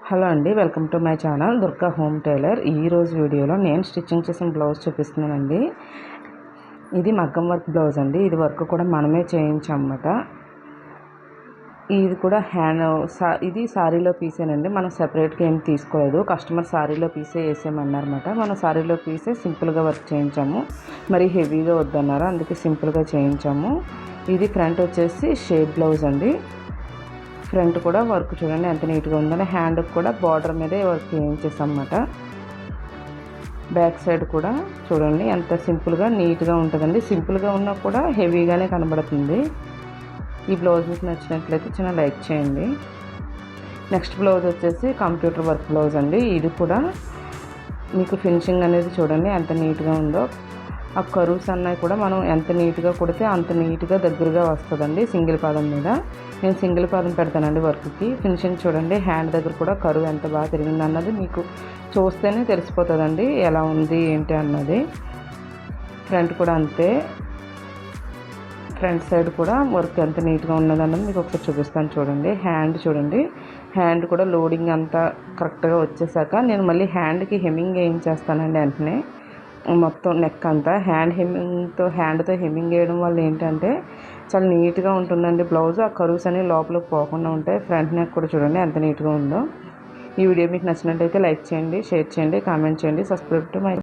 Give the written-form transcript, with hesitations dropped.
Hello అండి, welcome to my channel Durga home tailor. ఈరోజు వీడియోలో నేను స్టిచ్చింగ్ చేసిన బ్లౌజ్ చూపిస్తున్నానండి. ఇది మగ్గం వర్క్ బ్లౌజ్ అండి. ఇది వర్క్ కూడా మనమే చేయించామన్నమాట. ఇది కూడా ఇది సారీలో పీసేనండి. మనం సెపరేట్గా ఏం తీసుకోలేదు. కస్టమర్ సారీలో పీసే వేసేయమన్నారన్నమాట. మనం సారీలో పీసే సింపుల్గా వర్క్ చేయించాము. మరి హెవీగా వద్దన్నారు, అందుకే సింపుల్గా చేయించాము. ఇది ఫ్రంట్ వచ్చేసి షేప్ బ్లౌజ్ అండి. ఫ్రంట్ కూడా వర్క్ చూడండి ఎంత నీట్గా ఉందని. హ్యాండ్కి కూడా బార్డర్ మీదే వర్క్ చేయించేసాం అన్నమాట. బ్యాక్ సైడ్ కూడా చూడండి ఎంత సింపుల్గా నీట్గా ఉంటుందండి. సింపుల్గా ఉన్నా కూడా హెవీగానే కనబడుతుంది. ఈ బ్లౌజ్ మీకు నచ్చినట్లయితే చిన్న లైక్ చేయండి. నెక్స్ట్ బ్లౌజ్ వచ్చేసి కంప్యూటర్ వర్క్ బ్లౌజ్ అండి. ఇది కూడా మీకు ఫినిషింగ్ అనేది చూడండి ఎంత నీట్గా ఉందో. ఆ కరువుస్ అన్నవి కూడా మనం ఎంత నీట్గా కుడితే అంత నీట్గా దగ్గరగా వస్తుందండి. సింగిల్ పాదం మీద నేను సింగిల్ పాదం పెడతానండి వర్క్కి. ఫినిషింగ్ చూడండి, హ్యాండ్ దగ్గర కూడా కరువు ఎంత బాగా తిరిగింది అన్నది మీకు చూస్తేనే తెలిసిపోతుందండి ఎలా ఉంది ఏంటి అన్నది. ఫ్రంట్ కూడా అంతే, ఫ్రంట్ సైడ్ కూడా వర్క్ ఎంత నీట్గా ఉన్నది అన్నది మీకు ఒకసారి చూపిస్తాను చూడండి. హ్యాండ్ చూడండి, హ్యాండ్ కూడా లోడింగ్ అంతా కరెక్ట్గా వచ్చేసాక నేను మళ్ళీ హ్యాండ్కి హెమ్మింగ్ వేయించేస్తానండి. వెంటనే మొత్తం నెక్ అంతా హ్యాండ్తో హెమ్మింగ్ వేయడం వల్ల ఏంటంటే చాలా నీట్గా ఉంటుందండి బ్లౌజ్. ఆ కరువుస్ అనేవి లోపలికి పోకుండా ఉంటాయి. ఫ్రంట్ నెక్ కూడా చూడండి ఎంత నీట్గా ఉందో. ఈ వీడియో మీకు నచ్చినట్లయితే లైక్ చేయండి, షేర్ చేయండి, కామెంట్ చేయండి, సబ్స్క్రైబ్ టు మై